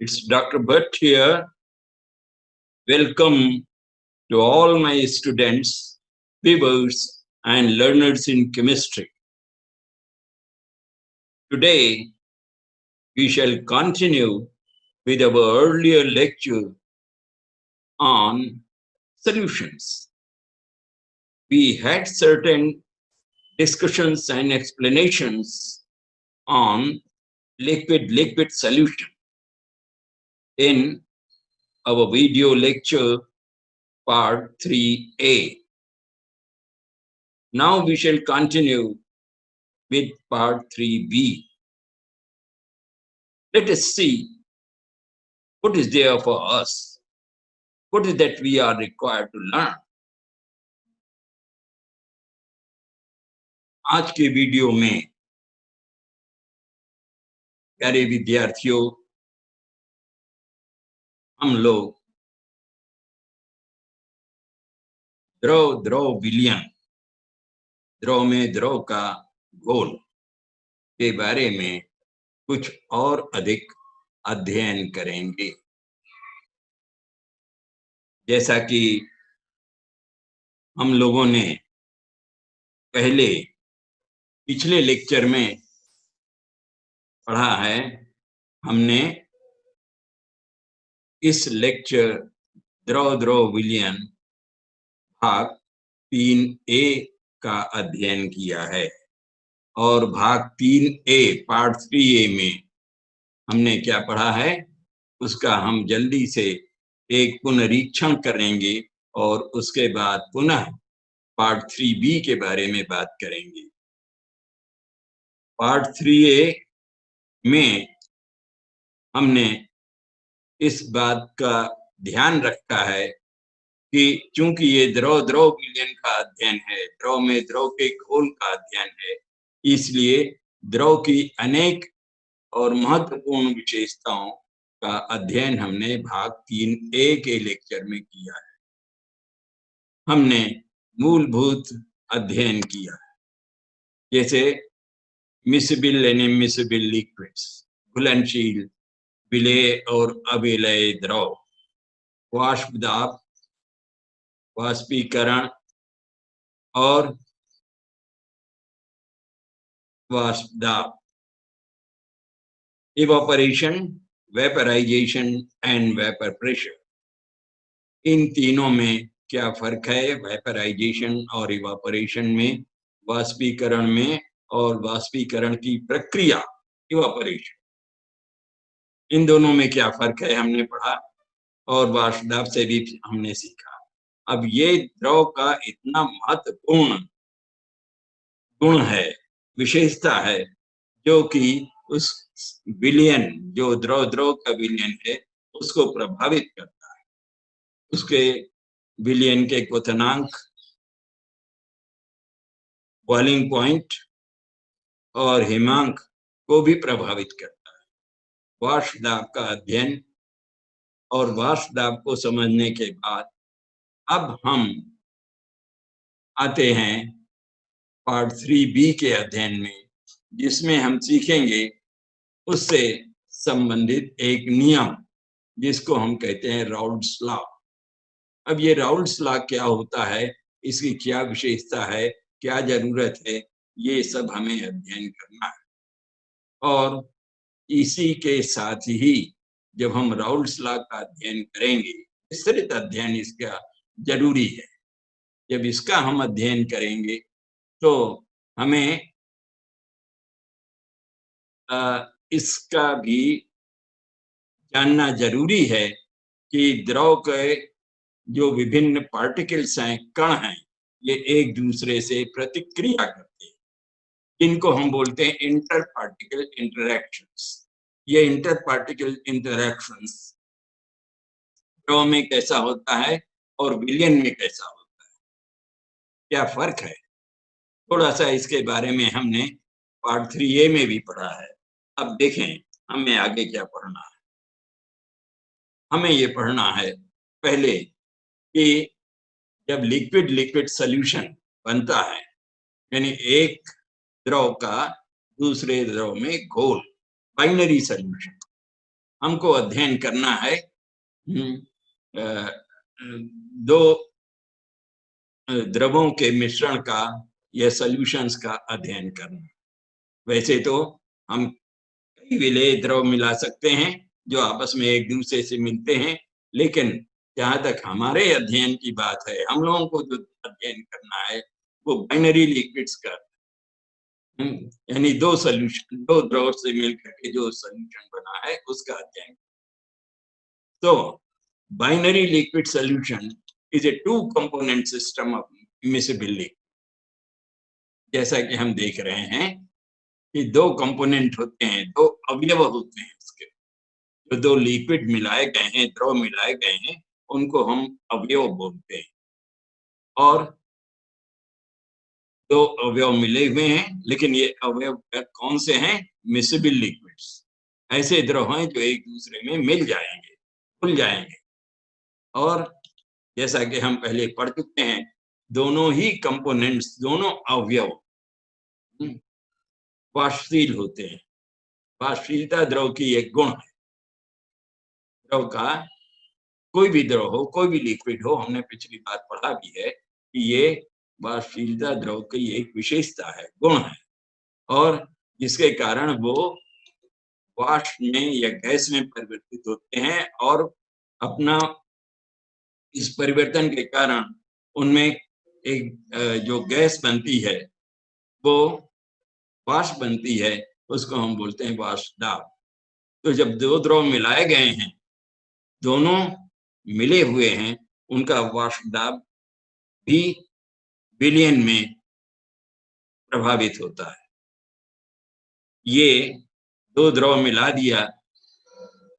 It's Dr. Bhatt here. Welcome to all my students, viewers, and learners in chemistry. Today, we shall continue with our earlier lecture on solutions. We had certain discussions and explanations on liquid-liquid solution in our video lecture part 3A. Now we shall continue with part 3B. Let us see what is there for us. What is that we are required to learn? आज के video में प्यारे विद्यार्थियों, हम लोग द्रव विलयन, द्रव में द्रव का घोल के बारे में कुछ और अधिक अध्ययन करेंगे। जैसा कि हम लोगों ने पहले पिछले लेक्चर में पढ़ा है, हमने इस लेक्चर द्रव विलयन भाग 3A का अध्ययन किया है और भाग 3A पार्ट 3A में हमने क्या पढ़ा है उसका हम जल्दी से एक पुनरीक्षण करेंगे और उसके बाद पुनः पार्ट 3B के बारे में बात करेंगे। पार्ट 3A में हमने इस बात का ध्यान रखा है कि चूंकि ये द्रव विलयन का अध्ययन है, द्रव में द्रव के घोल का अध्ययन है, इसलिए द्रव की अनेक और महत्वपूर्ण विशेषताओं का अध्ययन हमने भाग 3A के लेक्चर में किया है। हमने मूलभूत अध्ययन किया है, जैसे मिसिबल एंड इमिसिबल लिक्विड्स, घुलनशील, विलेय और अविलेय द्रव, वाष्पदाब, वाष्पीकरण और वाष्पदाब, evaporation, vaporisation and vapour pressure. इन तीनों में क्या फर्क है? वेपराइजेशन और इवापोरेशन में, वाष्पीकरण में और वाष्पीकरण की प्रक्रिया इवापोरेशन, इन दोनों में क्या फर्क है हमने पढ़ा और वाष्पदाब से भी हमने सीखा। अब ये द्रव का इतना महत्वपूर्ण गुण है, विशेषता है, जो कि उस विलयन, जो द्रव का विलयन है, उसको प्रभावित करता है। उसके विलयन के क्वथनांक, बॉइलिंग पॉइंट और हिमांक को भी प्रभावित करता है। वाष्पदाब का अध्ययन और वाष्पदाब को समझने के बाद अब हम आते हैं पार्ट 3B के अध्ययन में, जिसमें हम सीखेंगे उससे संबंधित एक नियम, जिसको हम कहते हैं राउल्ट्स लॉ। अब ये राउल्ट्स लॉ क्या होता है, इसकी क्या विशेषता है, क्या जरूरत है, ये सब हमें अध्ययन करना है। और इसी के साथ ही जब हम राउल्ट्स लॉ का अध्ययन करेंगे, विस्तृत अध्ययन इसका जरूरी है। जब इसका हम अध्ययन करेंगे तो हमें इसका भी जानना जरूरी है कि द्रव के जो विभिन्न पार्टिकल्स हैं, कण हैं, ये एक दूसरे से प्रतिक्रिया करते हैं, जिनको हम बोलते हैं इंटर पार्टिकल इंटरैक्शंस। ये इंटर पार्टिकल इंटरैक्शंस द्रव में कैसा होता है और विलयन में कैसा होता है, क्या फर्क है, थोड़ा सा इसके बारे में हमने पार्ट 3A में भी पढ़ा है। अब देखें हमें आगे क्या पढ़ना है। हमें ये पढ़ना है पहले कि जब लिक्विड सॉल्यूशन बनता है, यानी एक द्रव का दूसरे द्रव में घोल, बाइनरी सॉल्यूशन, हमको अध्ययन करना है अ, अ, दो द्रवों के मिश्रण का या सॉल्यूशंस का अध्ययन करना। वैसे तो हम कई विलेय द्रव मिला सकते हैं जो आपस में एक दूसरे से मिलते हैं, लेकिन जहाँ तक हमारे अध्ययन की बात है, हम लोगों को जो अध्ययन करना है वो बाइनरी लिक्विड्स का, यानी दो द्रव से मिलकर के जो सॉल्यूशन बना है उसका अध्ययन। तो binary liquid solution is a two component system of miscible liquid. जैसा कि हम देख रहे हैं कि दो कंपोनेंट होते हैं, दो अवयव होते हैं इसके। जो दो लिक्विड मिलाए गए हैं, द्रव मिलाए गए हैं, उनको हम अवयव बोलते हैं। और दो अवयव मिले हुए हैं, लेकिन ये अवयव कौन से हैं? Miscible liquids. ऐसे द्रव हैं जो एक दूसरे में मिल जाएंगे, घुल जाएंगे। और जैसा कि हम पहले पढ़ चुके हैं, दोनों ही कंपोनेंट्स, दोनों अवयव वाष्पशील होते हैं। वाष्पशीलता द्रव की एक गुण है। द्रव का कोई भी द्रव हो, कोई भी लिक्विड हो, हमने पिछली बार पढ़ा भी है कि ये वाष्पशीलता द्रव की एक विशेषता है, गुण है, और जिसके कारण वो वाष्प में या गैस में परिवर्तित होते हैं। और अपना इस परिवर्तन के कारण उनमें एक जो गैस बनती है वो वाष्प बनती है, उसको हम बोलते हैं वाष्प दाब। तो जब दो द्रव मिलाए गए हैं, दोनों मिले हुए हैं, उनका वाष्प दाब भी विलयन में प्रभावित होता है। ये दो द्रव मिला दिया,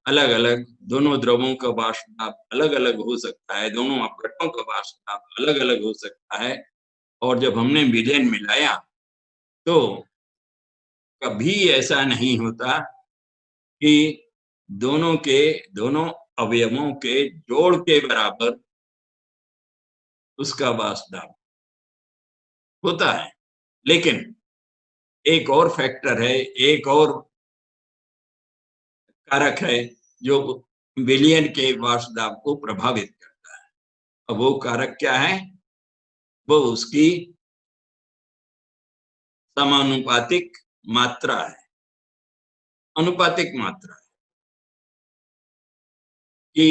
अलग अलग, दोनों द्रवों का वाष्प दाब अलग अलग हो सकता है, दोनों अपघटों का वाष्प दाब अलग अलग हो सकता है। और जब हमने विलयन मिलाया तो कभी ऐसा नहीं होता कि दोनों अवयवों के जोड़ के बराबर उसका वाष्प दाब होता है। लेकिन एक और फैक्टर है, एक और कारक है जो विलयन के वाष्प दाब को प्रभावित करता है। अब वो कारक क्या है? वो उसकी समानुपातिक मात्रा है। अनुपातिक मात्रा है कि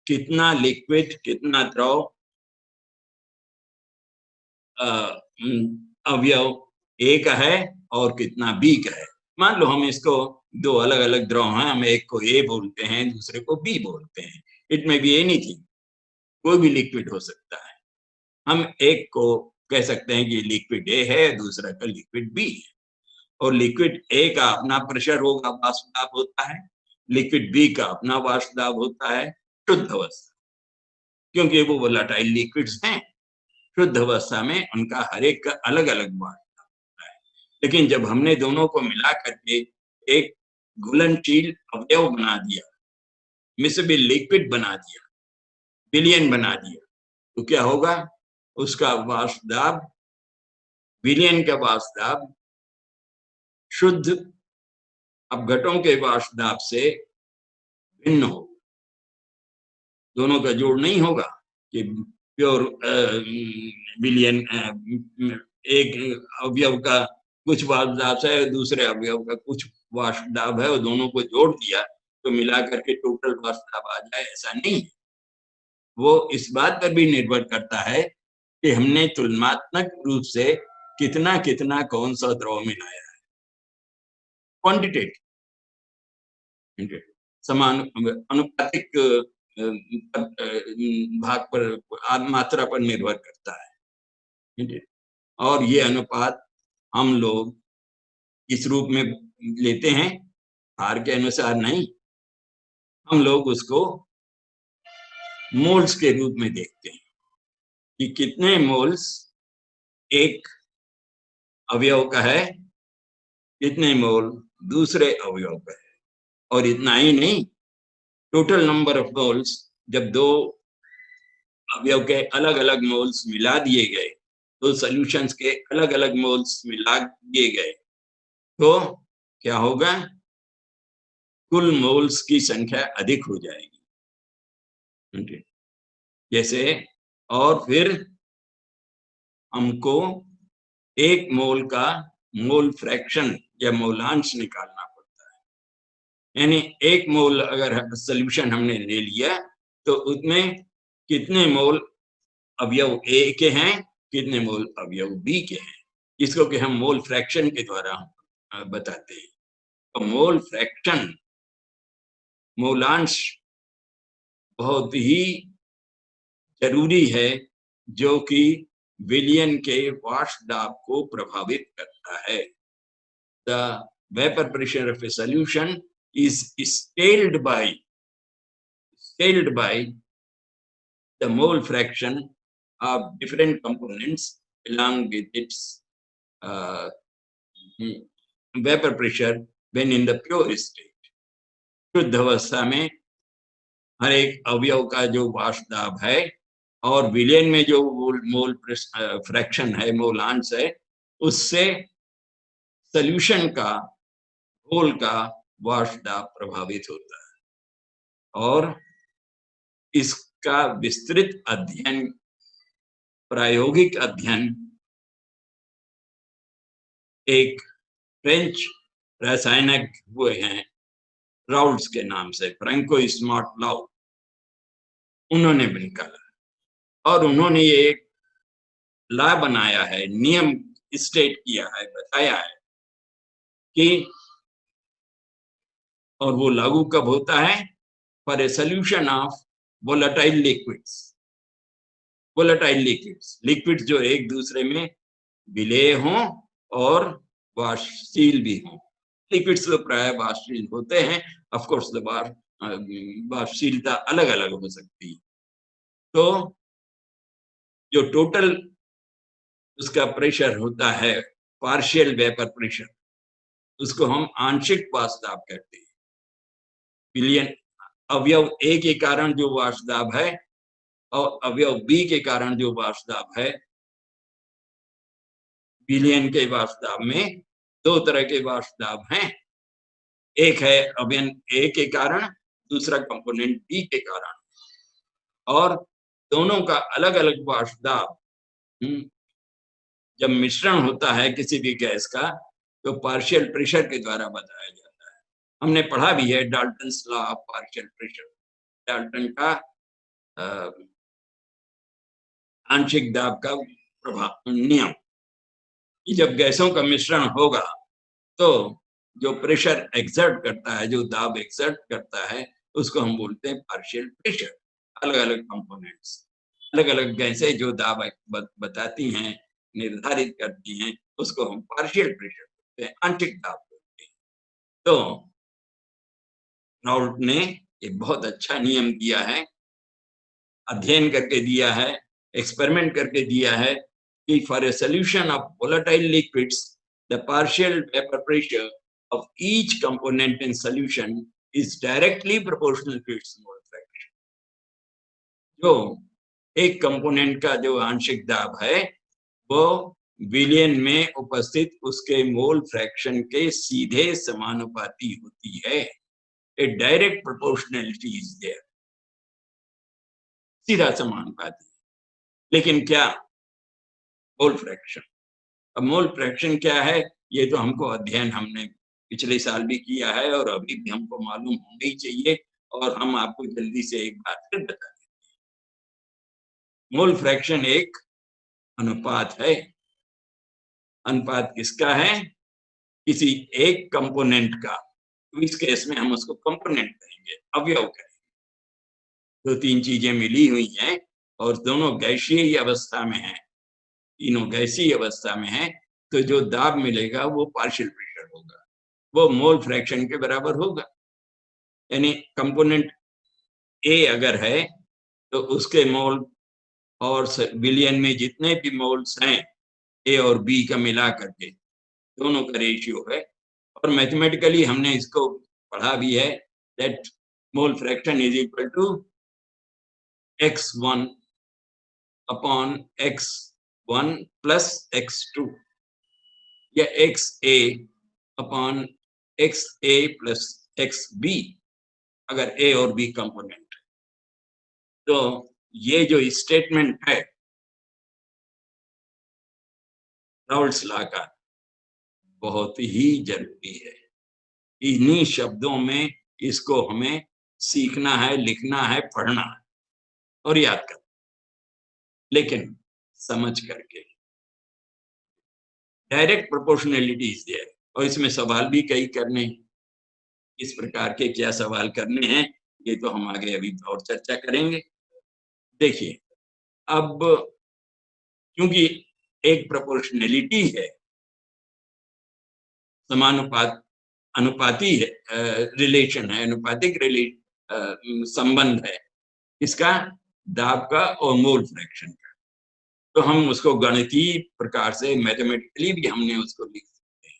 कितना लिक्विड, कितना द्रव अवयव ए का है और कितना बी का है। मान लो हम इसको दो अलग अलग द्रव हैं, हम एक को ए बोलते हैं, दूसरे को बी बोलते हैं। इट में बी एनीथिंग, कोई भी लिक्विड हो सकता है। हम एक को कह सकते हैं कि लिक्विड ए है, दूसरा का लिक्विड बी है। और लिक्विड ए का अपना प्रेशर होगा, वाष्प दाब होता है। लिक्विड बी का अपना वाष्प दाब होता है, शुद्ध अवस्था, क्योंकि वो वोलेटाइल लिक्विड्स हैं। शुद्ध अवस्था में उनका हर एक का अलग अलग वाष्प दाब होता है। लेकिन जब हमने दोनों को मिला करके एक घुलनशील अवयव बना दिया, मिसेबल लिक्विड बना दिया, विलयन बना दिया, तो क्या होगा? उसका वाष्प दाब, विलयन का वाष्प दाब शुद्ध अपघटों के वाष्प दाब से भिन्न हो। दोनों का जोड़ नहीं होगा कि प्योर विलयन, एक अवयव का कुछ वाष्प दाब है, दूसरे अवयव का कुछ वाष्प दाब है, और दोनों को जोड़ दिया तो मिला करके टोटल वाष्प दाब आ जाए, ऐसा नहीं है। वो इस बात पर भी निर्भर करता है कि हमने तुलनात्मक रूप से कितना कितना कौन सा द्रव मिलाया है। क्वांटिटेटिव समान अनुपातिक भाग पर, मात्रा पर निर्भर करता है। और ये अनुपात हम लोग इस रूप में लेते हैं, भार के अनुसार नहीं, हम लोग उसको मोल्स के रूप में देखते हैं कि कितने मोल्स एक अवयव का है, कितने मोल दूसरे अवयव का है। और इतना ही नहीं, टोटल नंबर ऑफ मोल्स, जब दो अवयव के अलग अलग मोल्स मिला दिए गए, तो सॉल्यूशंस के अलग अलग मोल्स मिला दिए गए, तो क्या होगा? कुल मोल्स की संख्या अधिक हो जाएगी। जैसे, और फिर हमको 1 मोल का मोल फ्रैक्शन या मोलांश निकालना पड़ता है। यानी 1 मोल अगर सॉल्यूशन हमने ले लिया तो उसमें कितने मोल अवयव ए के हैं, कितने मोल अवयव बी के हैं, इसको कि हम मोल फ्रैक्शन के द्वारा बताते हैं। तो मोल फ्रैक्शन, मोलांश बहुत ही जरूरी है, जो कि विलयन के वाष्प दाब को प्रभावित करता है। The vapor pressure of a solution is scaled by the mole fraction of different components along with its vapor pressure when in the pure state। शुद्ध अवस्था में हर एक अवयव का जो वाष्प दाब है और विलयन में जो मोल फ्रैक्शन है, मोलांश है, उससे सॉल्यूशन का, घोल का वाष्प दाब प्रभावित होता है। और इसका विस्तृत अध्ययन, प्रायोगिक अध्ययन एक फ्रेंच रसायनज्ञ हुए हैं राउल्स के नाम से, फ्रैंको स्मार्ट लाउ, उन्होंने भी निकाला। और उन्होंने ये एक लॉ बनाया है, नियम स्टेट किया है, बताया है कि, और वो लागू कब होता है? For a solution of volatile liquids. Volatile liquids जो एक दूसरे में विलेय हों और वाष्पशील भी हों। लिक्विड्स तो प्राय वाष्पशील होते हैं, ऑफ कोर्स वाष्पशीलता अलग अलग हो सकती है। तो जो टोटल उसका प्रेशर होता है, पार्शियल वेपर प्रेशर, उसको हम आंशिक वाष्प दाब कहते हैं। विलयन अवयव ए के कारण जो वाष्प दाब है और अवयव बी के कारण जो वाष्प दाब है, विलयन के वाष्प दाब में 2 तरह के वाष्प दाब हैं। एक है अवयव ए के कारण, दूसरा कंपोनेंट बी के कारण। और दोनों का अलग अलग वाष्प दाब जब मिश्रण होता है किसी भी गैस का, तो पार्शियल प्रेशर के द्वारा बताया जाता है। हमने पढ़ा भी है Dalton's law of partial pressure, Dalton का आंशिक दाब का प्रभाव नियम, कि जब गैसों का मिश्रण होगा तो जो प्रेशर एक्सर्ट करता है, जो दाब एक्सर्ट करता है, उसको हम बोलते हैं पार्शियल प्रेशर। अलग अलग कंपोनेंट्स, अलग अलग गैसें जो दाब बताती हैं, निर्धारित करती हैं, उसको हम पार्शियल प्रेशर बोलते हैं, आंशिक दाब बोलते हैं। तो राउल्ट ने एक बहुत अच्छा नियम दिया है, अध्ययन करके दिया है, एक्सपेरिमेंट करके दिया है कि for a solution of volatile liquids the partial vapour pressure of each component in solution is directly proportional to its mole fraction। जो एक कंपोनेंट का जो आंशिक दाब है, वो विलयन में उपस्थित उसके मोल फ्रैक्शन के सीधे समानुपाती होती है। ए डायरेक्ट प्रोपोर्शनलिटी इज देयर, सीधा समानुपाती। लेकिन क्या मोल फ्रैक्शन? अब मोल फ्रैक्शन क्या है, ये तो हमको अध्ययन हमने पिछले साल भी किया है और अभी भी हमको मालूम होना ही चाहिए, और हम आपको जल्दी से एक बात फिर बता देते हैं। मोल फ्रैक्शन एक अनुपात है। अनुपात किसका है? किसी एक कंपोनेंट का, तो इस केस में हम उसको कंपोनेंट कहेंगे, अवयव कहेंगे। 2-3 चीजें मिली हुई हैं और दोनों गैसीय अवस्था में है, तीनों गैसीय अवस्था में है, तो जो दाब मिलेगा वो पार्शियल प्रेशर होगा, वो मोल फ्रैक्शन के बराबर होगा। यानी कंपोनेंट ए अगर है तो उसके मोल और विलयन में जितने भी मोल्स हैं ए और बी का मिला करके, दोनों का रेशियो है। और मैथमेटिकली हमने इसको पढ़ा भी है, that mole fraction is equal to x1 upon x1 plus x2 या xa upon xa plus X B, अगर ए और बी कंपोनेंट। तो ये जो स्टेटमेंट है राउल्स लॉ का, बहुत ही जरूरी है। इन्हीं शब्दों में इसको हमें सीखना है, लिखना है, पढ़ना है और याद करना, लेकिन समझ करके। डायरेक्ट प्रोपोर्शनैलिटी इज देयर, और इसमें सवाल भी कई करने हैं। इस प्रकार के क्या सवाल करने हैं, ये तो हम आगे अभी और चर्चा करेंगे। देखिए, अब क्योंकि एक प्रोपोर्शनैलिटी है, समानुपात, अनुपाती है, रिलेशन है, अनुपातिक संबंध है इसका, दाब का और मोल फ्रैक्शन का। तो हम उसको गणितीय प्रकार से, मैथमेटिकली भी हमने उसको लिख सकते हैं।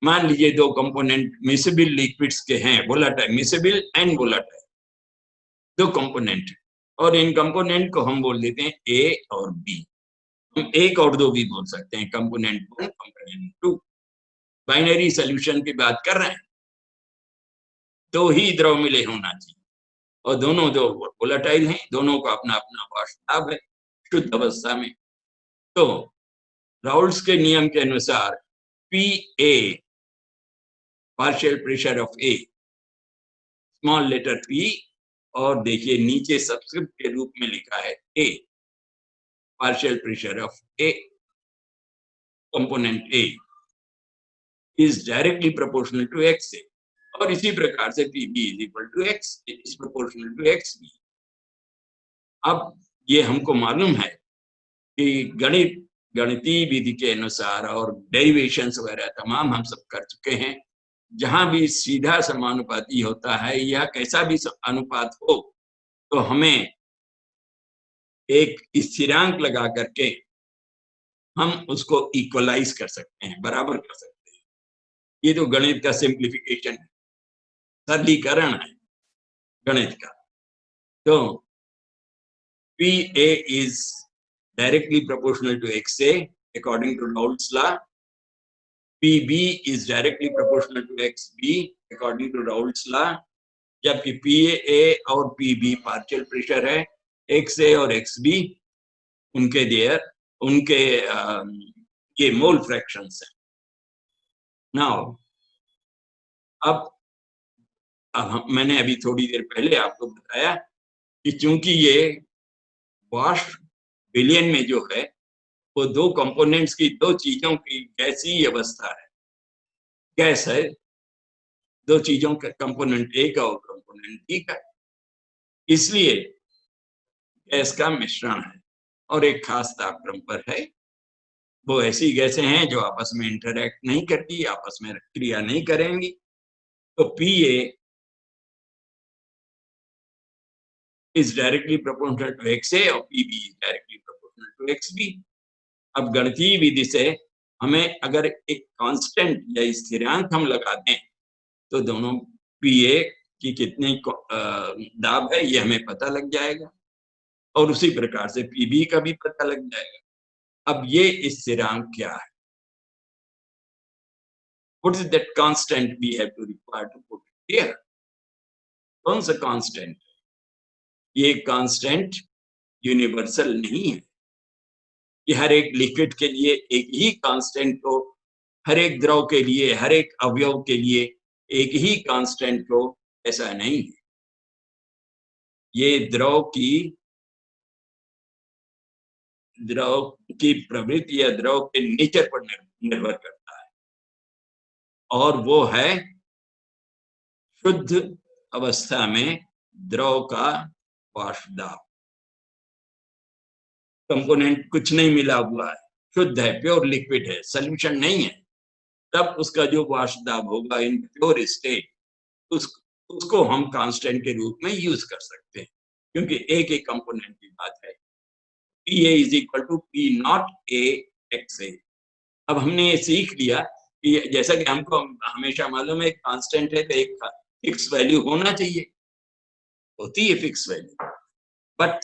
मान लीजिए दो कंपोनेंट मिसेबल लिक्विड्स के हैं, वोलेटाइल, मिसेबल एंड वोलेटाइल, दो कंपोनेंट, और इन कंपोनेंट को हम बोल देते हैं ए और बी। हम एक और दो भी बोल सकते हैं, कंपोनेंट 1, कंपोनेंट 2। बाइनरी सॉल्यूशन की बात कर रहे हैं, दो ही द्रव मिले होना चाहिए, और दोनों दो वोलेटाइल हैं, दोनों का अपना अपना वाष्प है शुद्ध अवस्था में। तो राउल्स के नियम के अनुसार P A, partial pressure of A, small letter P, और देखिए नीचे सबस्क्रिप्ट के रूप में लिखा है A, partial pressure of A, component A, is directly proportional to X A, और इसी प्रकार से P B is equal to X, is proportional to X B. अब ये हमको मालूम है कि गणितीय विधि के अनुसार और डेरिवेशंस वगैरह तमाम हम सब कर चुके हैं। जहां भी सीधा समानुपाती होता है या कैसा भी अनुपात हो, तो हमें एक स्थिरांक लगा करके हम उसको इक्वलाइज कर सकते हैं, बराबर कर सकते हैं। ये तो गणित का सिंप्लीफिकेशन है, सरलीकरण है गणित का। तो P A is directly proportional to X A according to Raoult's law, PB is directly proportional to XB according to Raoult's law, जबकि PA और PB पार्शियल प्रेशर है, XA और XB उनके ये मोल फ्रैक्शंस हैं। नाउ अब मैंने अभी थोड़ी देर पहले आपको बताया कि चूंकि ये वाष्प विलयन में जो है वो दो कंपोनेंट्स की, दो चीजों की गैसीय अवस्था है, गैस है, दो चीजों का, कंपोनेंट ए का और कंपोनेंट बी का, इसलिए गैस का मिश्रण है और एक खास तापक्रम पर है। वो ऐसी गैसें हैं जो आपस में इंटरैक्ट नहीं करती, आपस में क्रिया नहीं करेंगी। तो P A is directly proportional to X A और P B is directly proportional to X B. अब गणितीय विधि से हमें अगर एक कांस्टेंट या स्थिरांक हम लगा दें, तो दोनों पी ए की कितनी दाब है ये हमें पता लग जाएगा, और उसी प्रकार से पीबी का भी पता लग जाएगा। अब ये स्थिरांक क्या है? What is that constant we have to require to put it here? कौन सा कांस्टेंट? ये कांस्टेंट यूनिवर्सल नहीं है कि हर एक लिक्विड के लिए एक ही कांस्टेंट को, हर एक द्रव के लिए, हर एक अवयव के लिए एक ही कांस्टेंट को, ऐसा नहीं है। ये द्रव की प्रवृत्ति या द्रव के नेचर पर निर्भर करता है, और वो है शुद्ध अवस्था में द्रव का वाष्प दाब। कंपोनेंट कुछ नहीं मिला हुआ है, शुद्ध है, प्योर लिक्विड है, सॉल्यूशन नहीं है, तब उसका जो वाष्प दाब होगा इन प्योर स्टेट, उसको हम कांस्टेंट के रूप में यूज कर सकते हैं, क्योंकि एक एक कंपोनेंट की बात है। P A is equal to P naught A X A. अब हमने ये सीख लिया कि जैसा कि हमको हमेशा मालूम है कांस्टेंट है तो एक फिक्स वैल्यू होना चाहिए, होती है fix value, but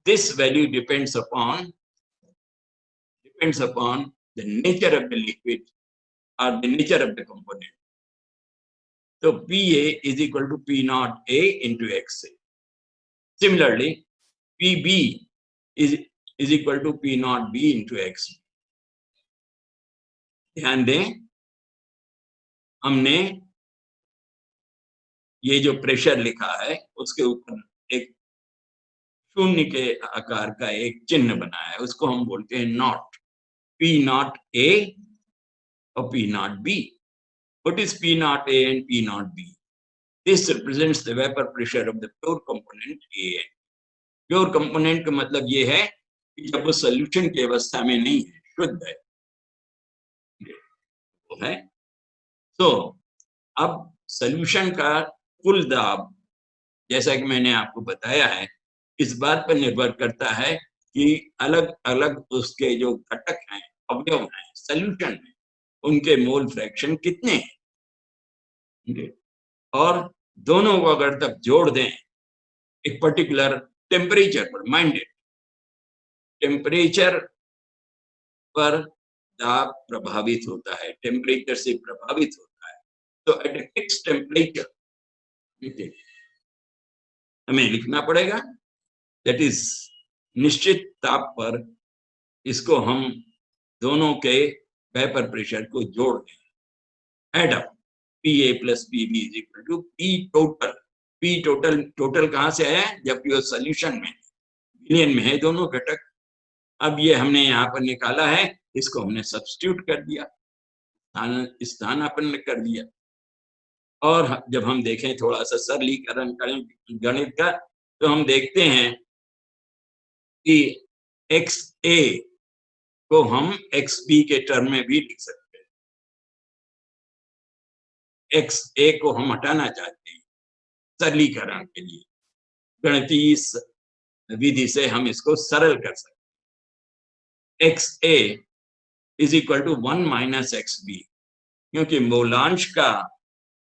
this value depends upon the nature of the liquid or the nature of the component. तो PA is equal to P naught A into XA. Similarly, PB is equal to P naught B into XB. ध्यान दें, हमने ये जो pressure लिखा है उसके ऊपर एक शून्य के आकार का एक चिन्ह बनाया है, उसको हम बोलते हैं नॉट, P naught A और P naught B. What is P naught A and P naught B? This represents the vapor pressure of the pure component A. Pure component का मतलब ये है कि जब वो सॉल्यूशन की अवस्था में नहीं है, शुद्ध है, वो है। तो अब सॉल्यूशन का कुल दाब, जैसा कि मैंने आपको बताया है, इस बात पर निर्भर करता है कि अलग अलग उसके जो घटक हैं, अवयव हैं सॉल्यूशन में, उनके मोल फ्रैक्शन कितने हैं, और दोनों को अगर तक जोड़ दें एक पर्टिकुलर टेम्परेचर पर, माइंडेड टेम्परेचर पर दाब प्रभावित होता है, टेम्परेचर से प्रभावित होता है। तो एट ए फिक्स टेम्परेचर हमें लिखना पड़ेगा, दैट इज निश्चित ताप पर इसको हम दोनों के वेपर प्रेशर को जोड़ दें, add up PA plus PB is equal to P total. P total, total कहां से आया, जबकि वो सॉल्यूशन में, विलयन में है दोनों घटक। अब ये हमने यहाँ पर निकाला है, इसको हमने सब्स्टिट्यूट कर दिया, स्थानापन्न कर दिया, और जब हम देखें थोड़ा सा सरलीकरण करें गणित का, तो हम देखते हैं कि XA को हम XB के टर्म में भी लिख सकते हैं। XA को हम हटाना चाहते हैं सरलीकरण के लिए, गणितीय विधि से हम इसको सरल कर सकते हैं। XA is equal to 1 minus XB, क्योंकि मूलांश का,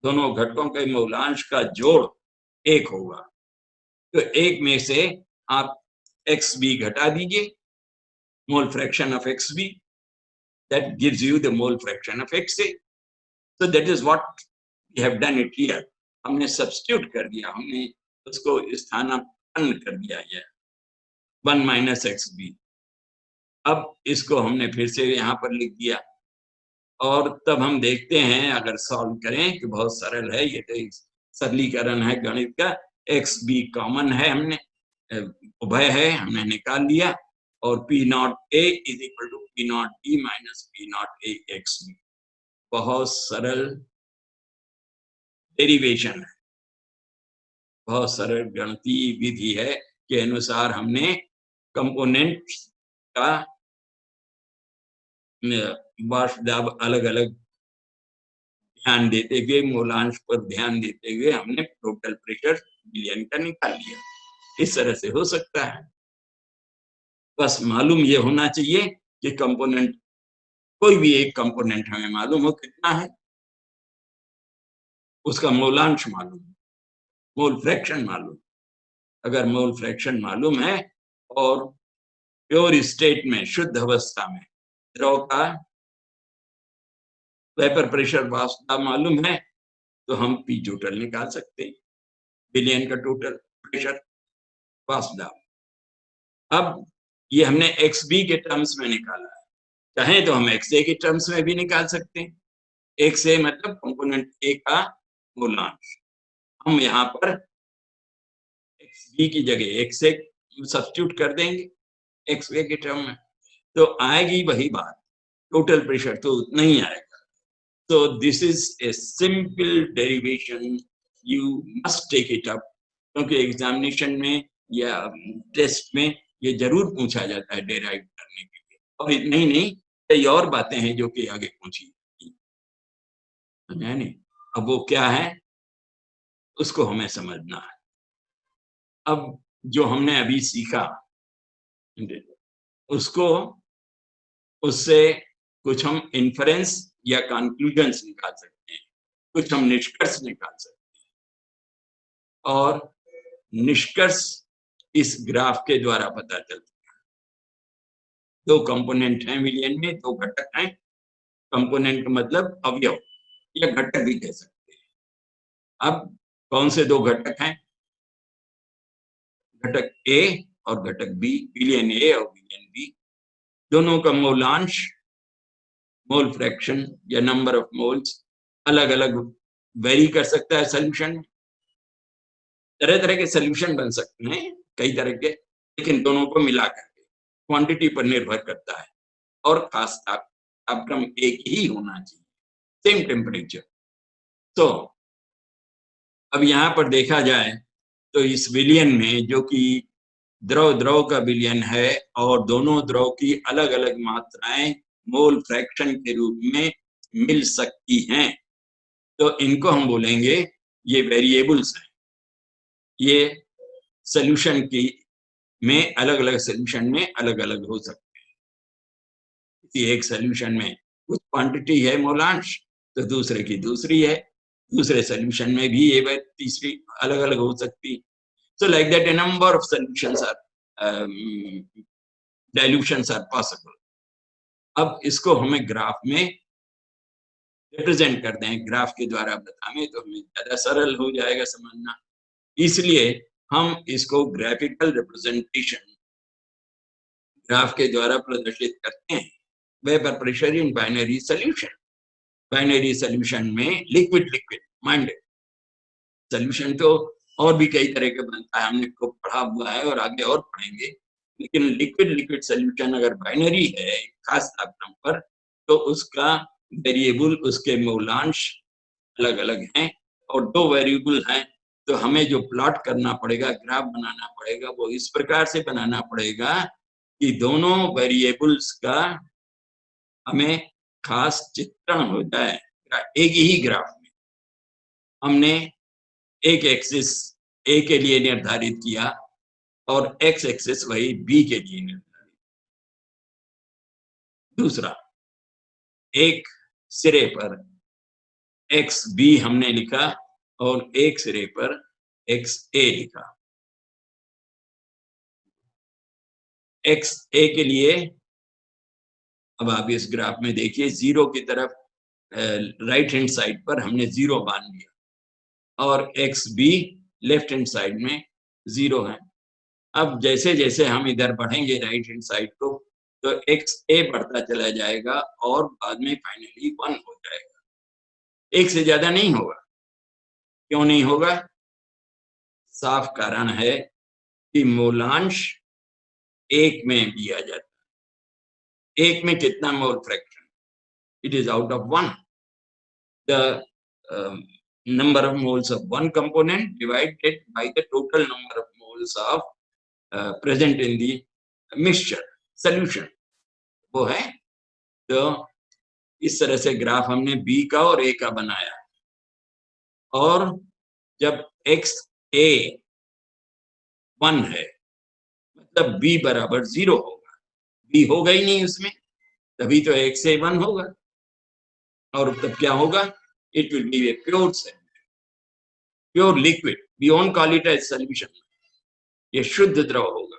दोनों घटकों के मूलांश का जोड़ 1 होगा, तो 1 में से आप XB घटा दीजिए, mole fraction of XB, that gives you the mole fraction of XA. So that is what we have done it here. हमने सब्स्टिट्यूट कर दिया, हमने उसको स्थानापन्न कर दिया, ये 1 माइनस XB। अब इसको हमने फिर से यहाँ पर लिख दिया, और तब हम देखते हैं अगर सॉल्व करें कि बहुत सरल है, ये तो सरलीकरण है गणित का। XB कॉमन है, हमने उभय है, हमने निकाल लिया, और P nought A is equal to P nought B minus P nought A XB। बहुत सरल डेरिवेशन है, बहुत सरल गणितीय विधि है के अनुसार हमने कंपोनेंट का वाष्प दाब अलग अलग ध्यान देते हुए, मूलांश पर ध्यान देते हुए हमने टोटल प्रेशर विलयन का निकाल लिया। इस तरह से हो सकता है, बस मालूम ये होना चाहिए कि कंपोनेंट, कोई भी एक कंपोनेंट हमें मालूम हो कितना है, उसका मूलांश मालूम, मोल फ्रैक्शन मालूम। अगर मोल फ्रैक्शन मालूम है और प्योर स्टेट में, शुद्ध अवस्था में द्रव का वेपर प्रेशर वाष्प दाब मालूम है, तो हम P टोटल निकाल सकते हैं, विलयन का टोटल प्रेशर वाष्प दाब। अब ये हमने XB के टर्म्स में निकाला है, चाहे तो हम XA के टर्म्स में भी निकाल सकते हैं। XA मतलब कंपोनेंट A का मूलांश, हम यहाँ पर XB की जगह XA सब्स्टिट्यूट कर देंगे XA के टर्म में, तो आएगी वही बात, टोटल प्रेशर तो उतना ही आएगा। So this is a simple derivation, you must take it up, क्योंकि एग्जामिनेशन में या टेस्ट में ये जरूर पूछा जाता है डेराइव करने के लिए, और नहीं कई और बातें हैं जो कि आगे पूछी है नहीं। अब वो क्या है उसको हमें समझना है। अब जो हमने अभी सीखा उसको, उससे कुछ हम इन्फरेंस या कंक्लूजन्स निकाल सकते हैं, कुछ हम निष्कर्ष निकाल सकते हैं, और निष्कर्ष इस ग्राफ के द्वारा पता चलता है। दो कंपोनेंट हैं विलयन में, दो घटक हैं। कंपोनेंट का मतलब अवयव या घटक भी कह सकते हैं। अब कौन से दो घटक हैं? घटक ए और घटक बी, विलयन ए और विलयन बी, दोनों का मोलांश, मोल फ्रैक्शन या नंबर ऑफ मोल्स अलग अलग वेरी कर सकता है सॉल्यूशन में। तरह तरह के सॉल्यूशन बन सकते हैं, कई तरह के, लेकिन दोनों को मिला करके क्वांटिटी पर निर्भर करता है और खास तापक्रम एक ही होना चाहिए, सेम टेम्परेचर। तो अब यहाँ पर देखा जाए तो इस विलयन में, जो कि द्रव द्रव का विलयन है और दोनों द्रव की अलग अलग मात्राएं मोल फ्रैक्शन के रूप में मिल सकती हैं, तो इनको हम बोलेंगे ये वेरिएबल्स हैं। ये सॉल्यूशन की में अलग अलग सॉल्यूशन में अलग अलग हो सकते हैं। किसी एक सॉल्यूशन में कुछ क्वांटिटी है मोलांश, तो दूसरे की दूसरी है, दूसरे सॉल्यूशन में भी ये तीसरी अलग अलग हो सकती। So like that, a number of solutions are dilutions are possible. अब इसको हमें ग्राफ में रिप्रेजेंट कर दें, ग्राफ के द्वारा बताएं तो हमें ज्यादा सरल हो जाएगा समझना। इसलिए हम इसको ग्राफिकल रिप्रेजेंटेशन ग्राफ के द्वारा प्रदर्शित करते हैं। Vapour pressure in binary solution, binary solution में लिक्विड लिक्विड माइंडेड सॉल्यूशन तो और भी कई तरह के बनता है, हमने को पढ़ा हुआ है और आगे और पढ़ेंगे। लेकिन लिक्विड लिक्विड सॉल्यूशन अगर बाइनरी है खास तापक्रम पर, तो उसका वेरिएबल, उसके मूलांश अलग अलग हैं और दो वेरिएबल हैं, तो हमें जो प्लॉट करना पड़ेगा, ग्राफ बनाना पड़ेगा, वो इस प्रकार से बनाना पड़ेगा कि दोनों वेरिएबल्स का हमें खास चित्रण हो जाए एक ही ग्राफ में। हमने एक एक्सिस ए के लिए निर्धारित किया और एक्स एक्सिस वही बी के लिए निर्धारित। दूसरा, एक सिरे पर एक्स बी हमने लिखा और एक सिरे पर एक्स ए लिखा। एक्स ए के लिए अब आप इस ग्राफ में देखिए, जीरो की तरफ राइट हैंड साइड पर हमने जीरो मान लिया और x be left hand side में जीरो है। अब जैसे जैसे हम इधर बढ़ेंगे राइट हैंड साइड को, तो एक्स ए बढ़ता चला जाएगा और बाद में फाइनली 1 हो जाएगा। एक से ज्यादा नहीं होगा। क्यों नहीं होगा? साफ कारण है कि मूलांश एक में दिया जाता है। एक में कितना mole fraction? It is out of 1। The number of moles of one component divided by the total number of moles of present in the mixture solution, वो है। तो इस तरह से ग्राफ हमने बी का और ए का बनाया, और जब एक्स ए 1 है मतलब बी बराबर 0 होगा। बी होगा ही नहीं उसमें, तभी तो एक्स ए 1 होगा। और तब क्या होगा? It will be a pure cell, pure liquid, we won't call it as solution. ये शुद्ध द्रव होगा,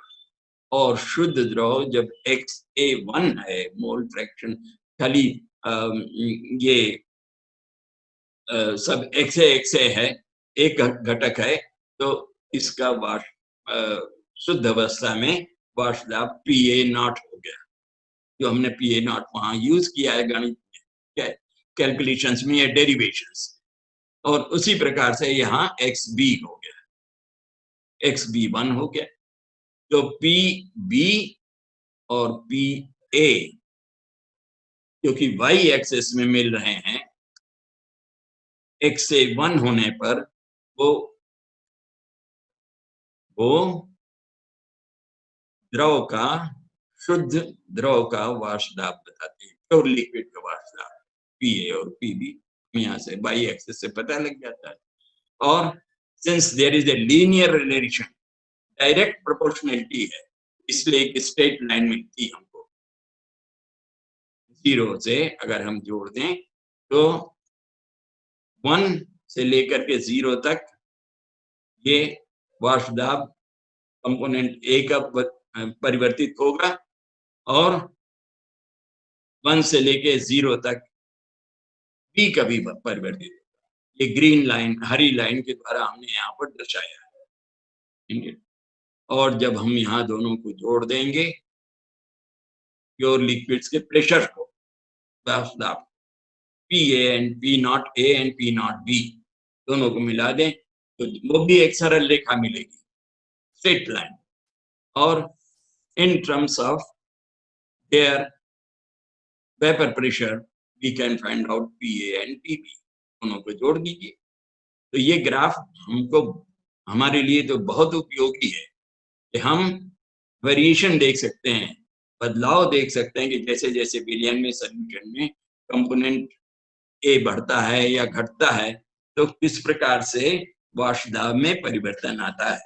और शुद्ध द्रव जब एक्स ए 1 है, मोल फ्रैक्शन खाली ये सब एक्स ए है, एक घटक है, तो इसका शुद्ध अवस्था में वाष्पदाब PA0 हो गया, जो हमने PA0 वहां यूज किया है गणित कैलकुलेशंस में या डेरिवेशंस। और उसी प्रकार से यहाँ XB हो गया, XB1 हो गया। तो PB और PA जो कि y एक्सिस में मिल रहे हैं, x से 1 होने पर वो द्रव का, शुद्ध द्रव का वाष्पदाब बताते हैं, प्योर लिक्विड का वाष्पदाब PA और PB यहाँ से y एक्सिस से पता लग जाता है। और since there is a linear relation, direct proportionality है, इसलिए एक स्ट्रेट लाइन मिलती हमको। 0 से अगर हम जोड़ दें तो 1 से लेकर के 0 तक ये वाष्पदाब कंपोनेंट ए का परिवर्तित होगा, और 1 से लेके 0 तक बी का भी परिवर्तित होगा। ये ग्रीन लाइन, हरी लाइन के द्वारा हमने यहाँ पर दर्शाया है, ठीक है। और जब हम यहाँ दोनों को जोड़ देंगे, प्योर लिक्विड्स के प्रेशर को, वाष्प दाब, PA and P nought A and P nought B दोनों को मिला दें तो वो भी एक सरल रेखा मिलेगी, स्ट्रेट लाइन। और in terms of their vapor pressure we can find out PA and PB, दोनों को जोड़ दीजिए। तो ये ग्राफ हमको, हमारे लिए तो बहुत उपयोगी है कि हम वेरिएशन देख सकते हैं, बदलाव देख सकते हैं कि जैसे जैसे विलयन में, सॉल्यूशन में कंपोनेंट ए बढ़ता है या घटता है तो किस प्रकार से वाष्प दाब में परिवर्तन आता है,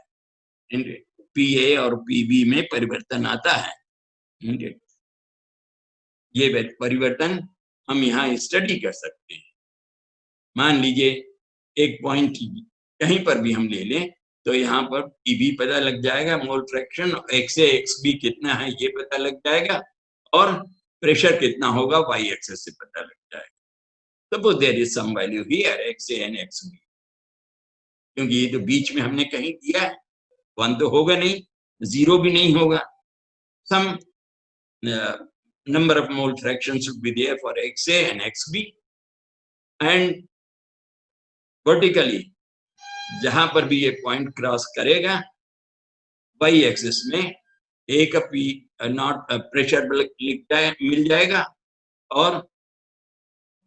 पीए और पीबी में परिवर्तन आता है। ये परिवर्तन हम यहाँ स्टडी कर सकते हैं। मान लीजिए एक पॉइंट कहीं पर भी हम ले लें तो यहाँ पर पीबी पता लग जाएगा, मोल फ्रैक्शन, एक्स से एक्स बी कितना है ये पता लग जाएगा, और प्रेशर कितना होगा वाई एक्सेस से पता लग जाएगा। Suppose there is some value here, XA and XB, क्योंकि ये तो बीच में हमने कहीं दिया है, 1 तो होगा नहीं, 0 भी नहीं होगा। Some number of mole fractions should be there for XA and XB, and vertically जहां पर भी ये पॉइंट क्रॉस करेगा वाई एक्सिस में A का P नॉट प्रेशर मिल जाएगा और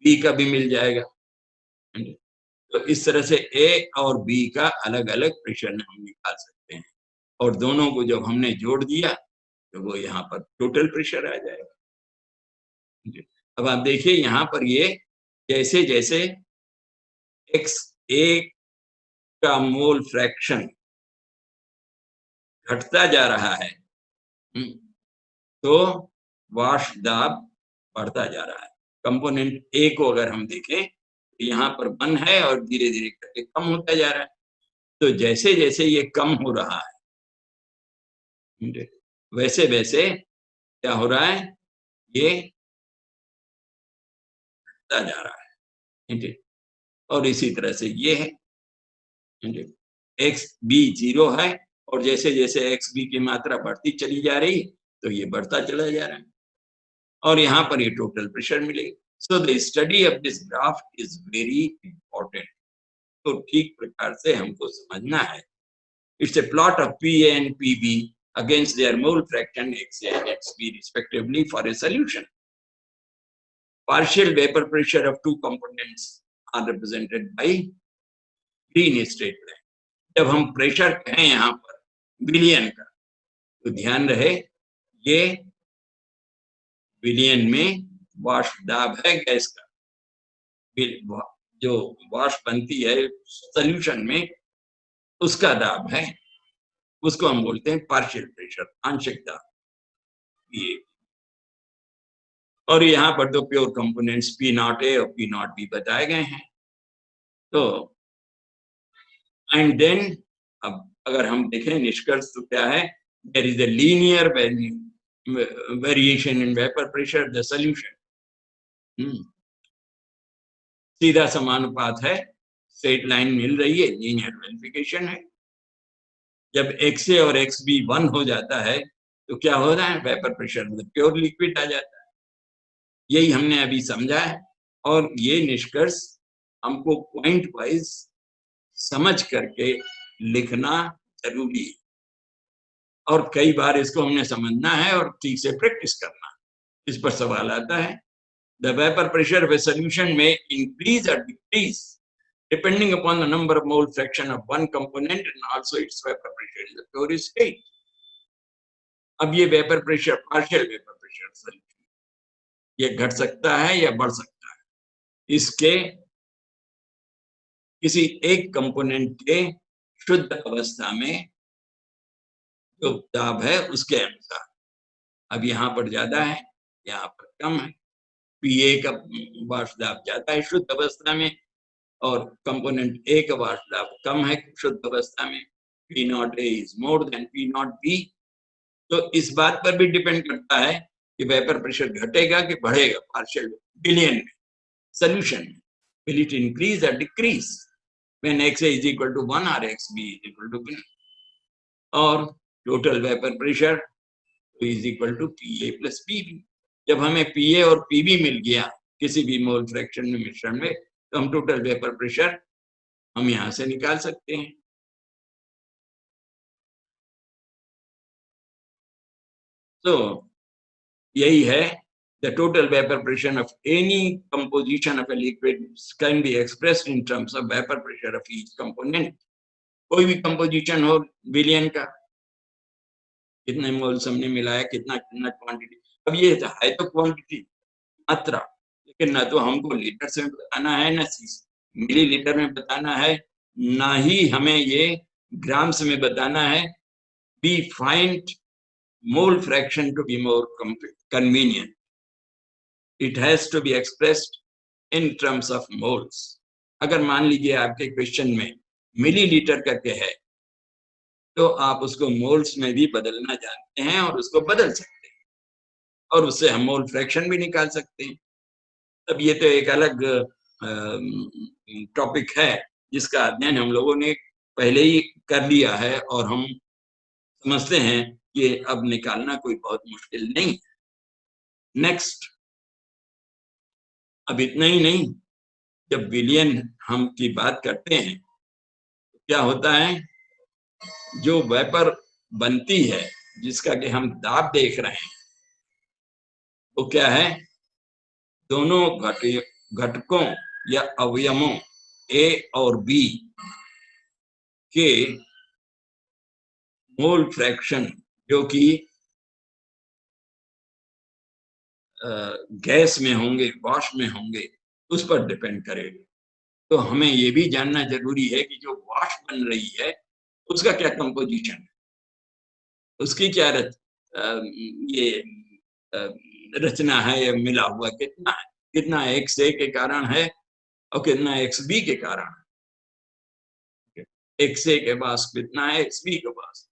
B का भी मिल जाएगा। तो इस तरह से A और B का अलग अलग प्रेशर हम निकाल सकते हैं, और दोनों को जब हमने जोड़ दिया तो वो यहाँ पर टोटल प्रेशर आ जाएगा। अब आप देखिए यहाँ पर ये जैसे जैसे XA का मोल फ्रैक्शन घटता जा रहा है तो वाष्प दाब बढ़ता जा रहा है। कंपोनेंट ए को अगर हम देखें तो यहाँ पर 1 है और धीरे धीरे करके कम होता जा रहा है। तो जैसे जैसे ये कम हो रहा है वैसे वैसे क्या हो रहा है, ये घटता जा रहा है। और इसी तरह से ये है, एक्स बी 0 है और जैसे जैसे एक्स बी की मात्रा बढ़ती चली जा रही तो ये बढ़ता चला जा रहा है, और यहाँ पर ये टोटल प्रेशर मिलेगा। So the study of this graph is very important. तो ठीक प्रकार से हमको समझना है। It's a plot of P and P B against their mole fraction XA and XB respectively for a solution. Partial vapor pressure of two components are represented by green straight line. जब हम pressure कहें यहाँ पर विलियन का तो ध्यान रहे ये विलियन में वाष्प दाब है गैस का, जो वाष्प बनती है सॉल्यूशन में उसका दाब है, उसको हम बोलते हैं पार्शियल प्रेशर, आंशिक दाब। ये और यहाँ पर तो प्योर कंपोनेंट्स पी नॉट ए और पी नॉट बी बताए गए हैं। तो एंड देन अब अगर हम देखें निष्कर्ष तो क्या है, there is a linear variation in vapour pressure the solution. सीधा समानुपात है, स्ट्रेट लाइन मिल रही है, लीनियर वेरिफिकेशन है। जब एक्स ए और एक्स बी 1 हो जाता है तो क्या हो रहा है, वेपर प्रेशर मतलब प्योर लिक्विड आ जाता है। यही हमने अभी समझा है, और ये निष्कर्ष हमको पॉइंट वाइज समझ करके लिखना जरूरी है, और कई बार इसको हमने समझना है और ठीक से प्रैक्टिस करना। इस पर सवाल आता है, the vapour pressure of A solution में इंक्रीज और decrease depending upon the number of mole fraction of one component and also its vapor pressure in the pure state. अब ये vapour pressure, partial vapour pressure solution, ये घट सकता है या बढ़ सकता है, इसके किसी एक कंपोनेंट के शुद्ध अवस्था में जो दाब है उसके अनुसार। अब यहाँ पर ज्यादा है, यहाँ पर कम है। पीए का वाष्प दाब ज्यादा है शुद्ध अवस्था में, और कंपोनेंट ए का वाष्प दाब कम है शुद्ध अवस्था में। P naught A is more than P not be. तो इस बात पर भी डिपेंड करता है कि वेपर प्रेशर घटेगा कि बढ़ेगा पार्शियल विलियन में, सॉल्यूशन में। Will it increase or decrease when XA is equal to 1 or XB is equal to B? और total vapor pressure is equal to PA plus PB. जब हमें PA और PB मिल गया किसी भी मोल फ्रैक्शन में मिश्रण में, तो हम टोटल वेपर प्रेशर हम यहां से निकाल सकते हैं। तो यही है, the total vapor pressure of any composition of a liquid can be expressed in terms of vapor pressure of each component. कोई भी कंपोजिशन हो विलियन का, कितने मोल्स हमने मिलाया, कितना कितना क्वांटिटी, अब ये है तो क्वांटिटी मात्रा, लेकिन ना तो हमको लीटर में बताना है, ना मिलीलीटर में बताना है, ना ही हमें ये ग्राम्स में बताना है। We find mole fraction to be more convenient. It has to be expressed in terms of moles. अगर मान लीजिए आपके क्वेश्चन में मिलीलीटर करके है, तो आप उसको मोल्स में भी बदलना जानते हैं और उसको बदल सकते हैं, और उससे हम मोल फ्रैक्शन भी निकाल सकते हैं। अब ये तो एक अलग टॉपिक है जिसका अध्ययन हम लोगों ने पहले ही कर लिया है, और हम समझते हैं कि अब निकालना कोई बहुत मुश्किल नहीं। नेक्स्ट, अब इतना ही नहीं, जब विलियन हम की बात करते हैं तो क्या होता है, जो वेपर बनती है जिसका कि हम दाब देख रहे हैं, तो क्या है, दोनों घटकों या अवयवों ए और बी के मोल फ्रैक्शन जो कि गैस में होंगे, वॉश में होंगे, उस पर डिपेंड करेगा। तो हमें ये भी जानना जरूरी है कि जो वॉश बन रही है उसका क्या कंपोजिशन है, उसकी क्या ये रचना है, या मिला हुआ कितना है, कितना एक्स ए के कारण है और कितना एक्स बी के कारण है, एक्स ए के पास कितना है, एक्स बी के पास,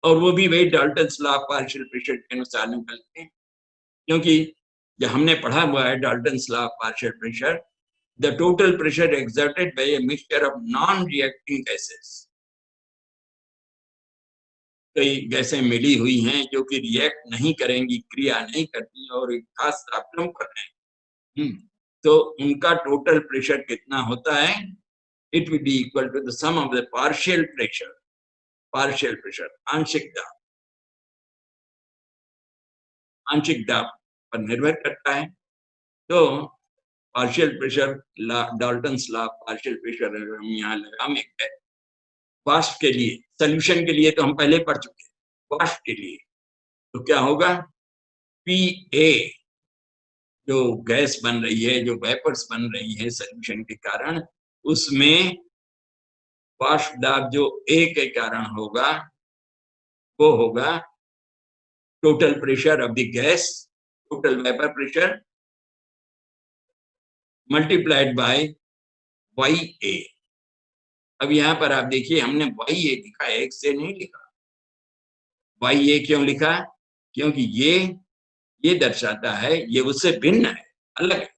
और वो भी वही Dalton's law of partial pressure के अनुसार निकलते हैं, क्योंकि जो हमने पढ़ा हुआ है Dalton's law of partial pressure, the total pressure exerted by a mixture of non reacting gases, कई गैसें मिली हुई हैं जो कि रिएक्ट नहीं करेंगी, क्रिया नहीं करती और एक खास तापक्रम पर हैं, तो उनका टोटल प्रेशर कितना होता है, it will be equal to the sum of the partial pressure, आंशिक दाब पर निर्भर करता है। तो partial pressure, Dalton's law partial pressure हम यहाँ लगाएंगे वाष्प के लिए, सॉल्यूशन के लिए तो हम पहले पढ़ चुके हैं, वाष्प के लिए तो क्या होगा, PA जो गैस बन रही है, जो वेपर्स बन रही है सॉल्यूशन के कारण, उसमें वाष्प दाब जो A के कारण होगा वो होगा total pressure of the gas, total vapour pressure multiplied by YA। अब यहाँ पर आप देखिए हमने YA लिखा है, X से नहीं लिखा। YA क्यों लिखा, क्योंकि ये दर्शाता है ये उससे भिन्न है, अलग है,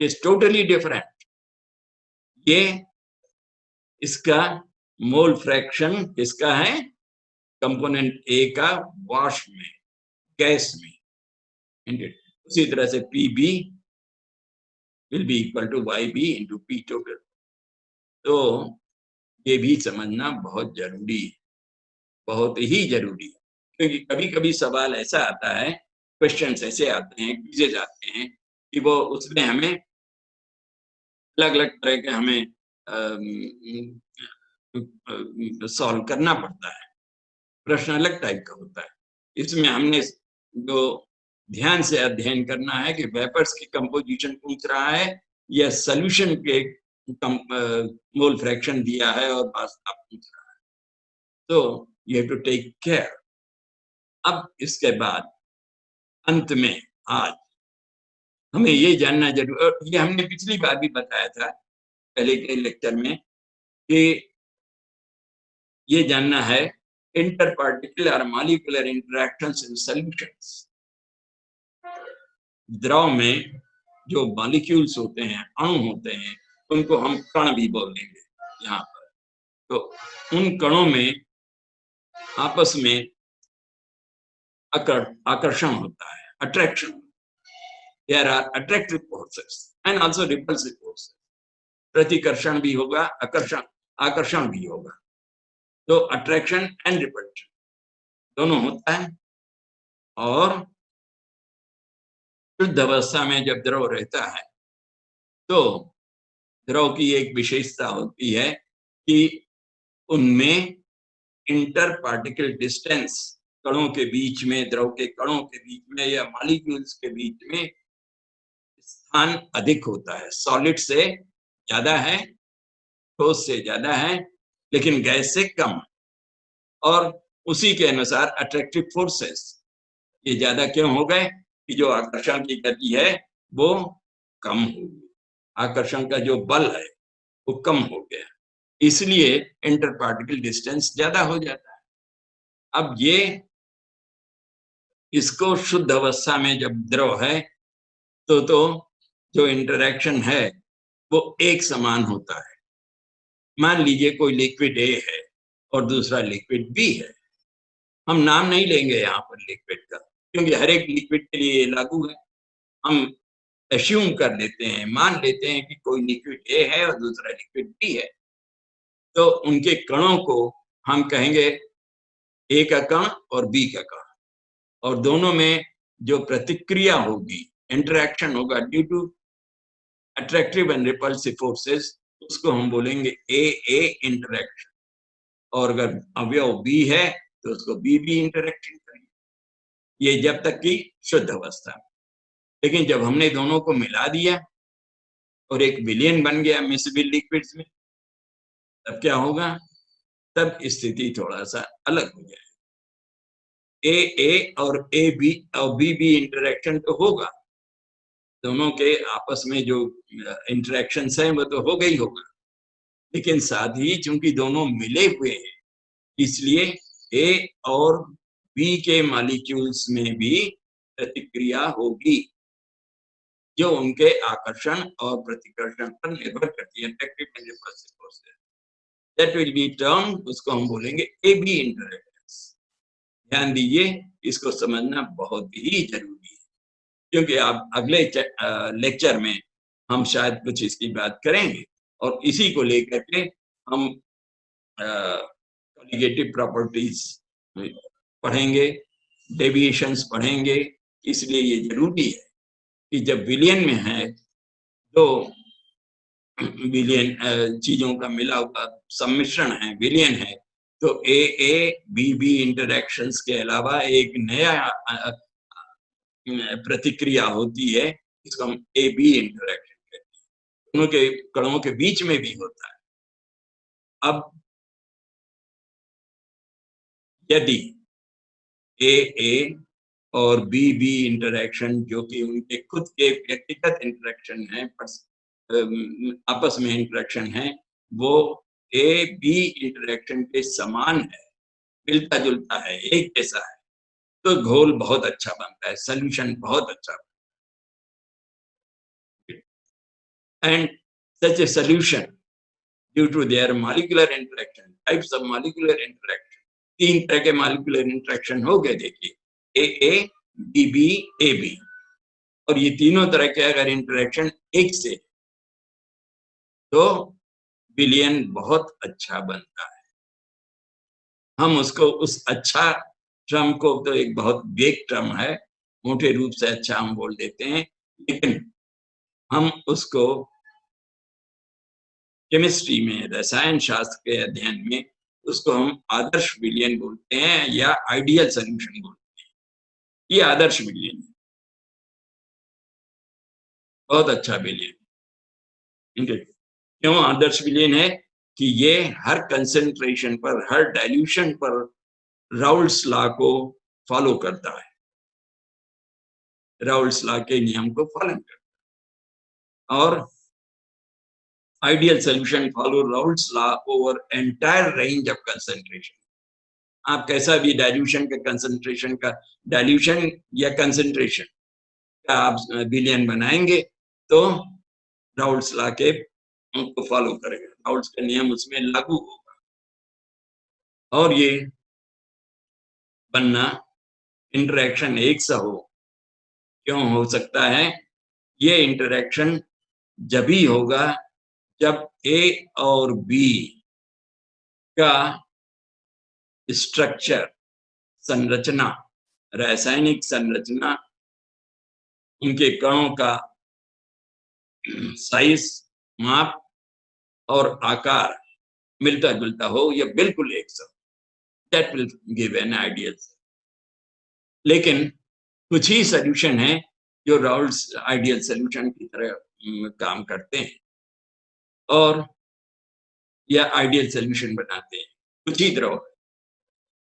इट्स टोटली डिफरेंट। ये इसका मोल फ्रैक्शन किसका है, कंपोनेंट ए का वॉश में, गैस में, उसी तरह से PB will be equal to YB into P total। तो ये भी समझना बहुत जरूरी है, बहुत ही जरूरी है, क्योंकि कभी कभी सवाल ऐसा आता है, क्वेश्चंस ऐसे आते हैं, क्विज़ेस आते हैं कि वो उसमें हमें अलग अलग तरह के हमें सॉल्व करना पड़ता है, प्रश्न अलग टाइप का होता है। इसमें हमने जो ध्यान से अध्ययन करना है कि वेपर्स की कंपोजिशन पूछ रहा है या सॉल्यूशन के मोल फ्रैक्शन दिया है और वास्तव पूछ रहा है, तो you have to take care. अब इसके बाद अंत में आज हमें ये जानना जरूर, और ये हमने पिछली बार भी बताया था पहले के लेक्चर में, कि ये जानना है इंटरपार्टिकुलर मॉलिक्यूलर इंटरेक्शंस इन सॉल्यूशंस। द्रव में जो मॉलिक्यूल्स होते हैं, अणु होते हैं, उनको हम कण भी बोलेंगे यहाँ पर। तो उन कणों में आपस में आकर्षण होता है, attraction. There are attractive forces and also repulsive forces. प्रतिकर्षण भी होगा, आकर्षण भी होगा। तो अट्रैक्शन एंड रिपल्शन दोनों होता है। और शुद्ध अवस्था में जब द्रव रहता है तो द्रव की एक विशेषता होती है कि उनमें इंटर पार्टिकल डिस्टेंस, कणों के बीच में, द्रव के कणों के बीच में या मॉलिक्यूल्स के बीच में स्थान अधिक होता है। सॉलिड से ज्यादा है, ठोस से ज्यादा है, लेकिन गैस से कम। और उसी के अनुसार अट्रैक्टिव फोर्सेस ये ज्यादा क्यों हो गए कि जो आकर्षण की गति है वो कम हो गई, आकर्षण का जो बल है वो कम हो गया, इसलिए इंटर पार्टिकल डिस्टेंस ज्यादा हो जाता है। अब ये इसको शुद्ध अवस्था में जब द्रव है तो जो इंटरेक्शन है वो एक समान होता है। मान लीजिए कोई लिक्विड ए है और दूसरा लिक्विड बी है। हम नाम नहीं लेंगे यहाँ पर लिक्विड का, क्योंकि हर एक लिक्विड के लिए लागू है। हम एस्यूम कर लेते हैं, मान लेते हैं कि कोई लिक्विड ए है और दूसरा लिक्विड बी है, तो उनके कणों को हम कहेंगे ए का कण और बी का कण, और दोनों में जो प्रतिक्रिया होगी, इंटरेक्शन होगा due to attractive and repulsive forces, उसको हम बोलेंगे ए इंटरेक्शन। और अगर अवयव बी है तो उसको बी इंटरेक्शन करेंगे। ये जब तक की शुद्ध अवस्था। लेकिन जब हमने दोनों को मिला दिया और एक विलयन बन गया मिसबिल लिक्विड्स में, तब क्या होगा? तब स्थिति थोड़ा सा अलग हो जाएगी। ए और ए बी और बी इंटरेक्शन तो होगा, दोनों के आपस में जो इंटरेक्शंस हैं वो तो होगा ही होगा, लेकिन साथ ही चूंकि दोनों मिले हुए हैं, इसलिए ए और बी के मॉलिक्यूल्स में भी प्रतिक्रिया होगी जो उनके आकर्षण और प्रतिकर्षण पर निर्भर करती है। दैट विल बी टर्म, उसको हम बोलेंगे ए बी इंटरेक्शंस। ध्यान दीजिए, इसको समझना बहुत ही जरूरी है, क्योंकि आप अगले लेक्चर में हम शायद कुछ इसकी बात करेंगे और इसी को लेकर के हम कॉलिगेटिव प्रॉपर्टीज पढ़ेंगे, डेविएशंस पढ़ेंगे। इसलिए ये जरूरी है कि जब विलयन में है तो विलयन चीजों का मिला हुआ सम्मिश्रण है, विलयन है, तो ए बी इंटरेक्शंस के अलावा एक नया प्रतिक्रिया होती है, इसको हम ए बी इंटरेक्शन कहते हैं। दोनों के कणों के बीच में भी होता है। अब यदि ए और बी इंटरेक्शन, जो कि उनके खुद के व्यक्तिगत इंटरेक्शन है, आपस में इंटरेक्शन है, वो ए बी इंटरेक्शन के समान है, मिलता जुलता है, एक जैसा है, तो घोल बहुत अच्छा बनता है, सॉल्यूशन बहुत अच्छा बनता है। And such a solution due to their molecular interaction, types of molecular interaction, 3 तरह के मॉलिक्यूलर इंटरेक्शन हो गए, देखिए ए बी ए बी, और ये तीनों तरह के अगर इंटरेक्शन एक से, तो विलयन बहुत अच्छा बनता है। हम उसको, उस अच्छा टर्म को, तो एक बहुत वेग टर्म है, मोटे रूप से अच्छा हम बोल देते हैं, लेकिन हम उसको केमिस्ट्री में, रसायन शास्त्र के अध्ययन में, उसको हम आदर्श विलयन बोलते हैं या आइडियल सॉल्यूशन बोलते हैं। ये आदर्श विलयन है, बहुत अच्छा विलयन। क्यों आदर्श विलयन है? कि ये हर कंसेंट्रेशन पर, हर डाइल्यूशन पर राउल्ट्स लॉ को फॉलो करता है, राउल्ट्स लॉ के नियम को फॉलो करता है। और ideal solution follow Raoult's law over entire range of concentration. आप कैसा भी डाइल्यूशन का, कंसेंट्रेशन का, डाइल्यूशन या कंसेंट्रेशन का आप विलयन बनाएंगे, तो राउल्ट्स लॉ के को फॉलो करेगा, राउल्ट्स का नियम उसमें लागू होगा और ये बनना इंटरेक्शन एक सा हो। क्यों हो सकता है? ये इंटरेक्शन जब ही होगा जब ए और बी का स्ट्रक्चर, संरचना, रासायनिक संरचना, उनके कणों का साइज, माप और आकार मिलता जुलता हो या बिल्कुल एक सा, that will give an ideal. लेकिन कुछ ही सॉल्यूशन है जो राउल्ट्स आइडियल सॉल्यूशन की तरह काम करते हैं और या आइडियल सॉल्यूशन बनाते हैं, कुछ ही द्रव,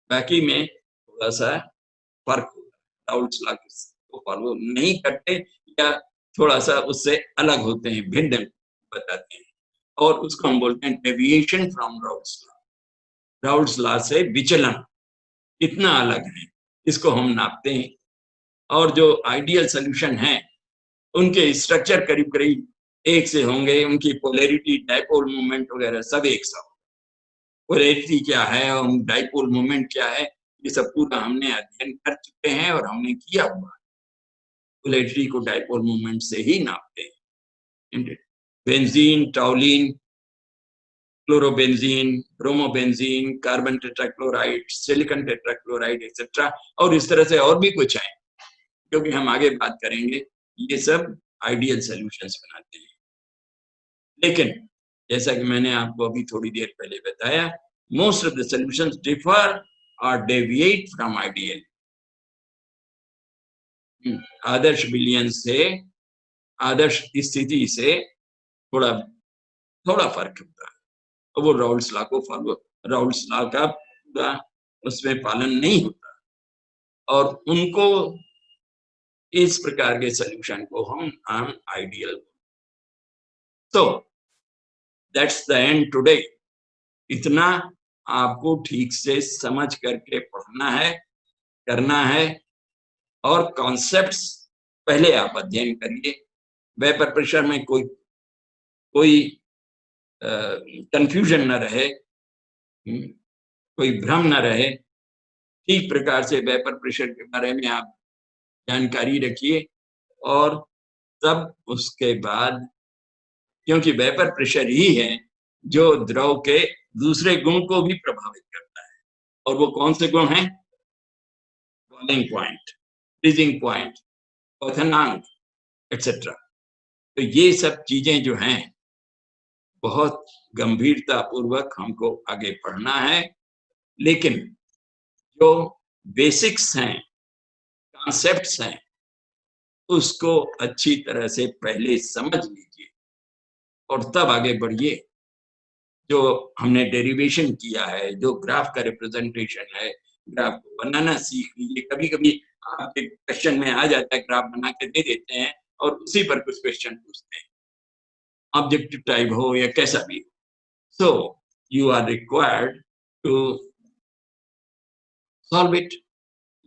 बाकी में थोड़ा सा फर्क होगा। राउल्ट्स लॉ को फॉलो नहीं करते या थोड़ा सा उससे अलग होते हैं, भिन्न बताते हैं और उसको हम बोलते हैं deviation from Raoult's law. Raoult's law से विचलन इतना अलग है, इसको हम नापते हैं और जो आइडियल सॉल्यूशन है उनके स्ट्रक्चर करीब करीब एक से होंगे, उनकी पोलैरिटी, डाइपोल मोमेंट वगैरह सब एक सा। पोलैरिटी क्या है और डाइपोल मोमेंट क्या है, ये सब पूरा हमने अध्ययन कर चुके हैं और हमने किया हुआ। पोलैरिटी को डाइपोल मोमेंट से ही नापते हैं। Benzene, टॉलिन, chlorobenzene, bromobenzene, carbon tetrachloride, silicon tetrachloride etcetera, और इस तरह से और भी कुछ है क्योंकि हम आगे बात करेंगे। ये सब आइडियल सॉल्यूशंस बनाते हैं। लेकिन जैसा कि मैंने आपको अभी थोड़ी देर पहले बताया, most of the solutions differ और डेविएट फ्रॉम आइडियल। आदर्श विलयन से, आदर्श स्थिति से थोड़ा थोड़ा फर्क होता है और वो राउल्ट्स लॉ को फॉलो, राउल्ट्स लॉ का पूरा उसमें पालन नहीं होता और उनको इस प्रकार के सॉल्यूशन को हम आइडियल। तो दैट्स द एंड टुडे। इतना आपको ठीक से समझ करके पढ़ना है, करना है और कॉन्सेप्ट्स पहले आप अध्ययन करिए। वेपर प्रेशर में कोई कंफ्यूजन न रहे, कोई भ्रम न रहे। ठीक प्रकार से वेपर प्रेशर के बारे में आप जानकारी रखिए और तब उसके बाद, क्योंकि वेपर प्रेशर ही है जो द्रव के दूसरे गुण को भी प्रभावित करता है और वो कौन से गुण हैं? बॉइलिंग पॉइंट, फ्रीजिंग पॉइंट, क्वथनांक एक्सेट्रा। तो ये सब चीजें जो हैं बहुत गंभीरता पूर्वक हमको आगे पढ़ना है। लेकिन जो बेसिक्स हैं, कॉन्सेप्ट्स हैं, उसको अच्छी तरह से पहले समझ लीजिए और तब आगे बढ़िए। जो हमने डेरिवेशन किया है, जो ग्राफ का रिप्रेजेंटेशन है, ग्राफ को बनाना सीख लीजिए। कभी कभी आपके क्वेश्चन में आ जाता है, ग्राफ बना के दे देते हैं और उसी पर कुछ क्वेश्चन पूछते हैं, ऑब्जेक्टिव टाइप हो या कैसा भी हो। So you are required to solve it.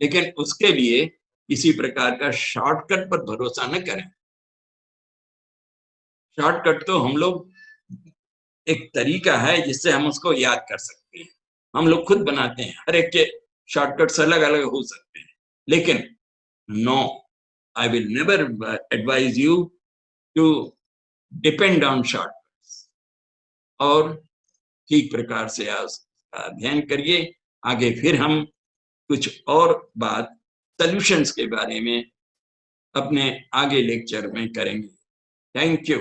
लेकिन उसके लिए किसी प्रकार का शॉर्टकट पर भरोसा न करें। शॉर्टकट तो हम लोग, एक तरीका है जिससे हम उसको याद कर सकते हैं, हम लोग खुद बनाते हैं। हर एक के शॉर्टकट्स अलग अलग हो सकते हैं, लेकिन no, I will never advise you to depend on shortcuts. और ठीक प्रकार से अध्ययन करिए। आगे फिर हम कुछ और बात सॉल्यूशंस के बारे में अपने आगे लेक्चर में करेंगे। Thank you.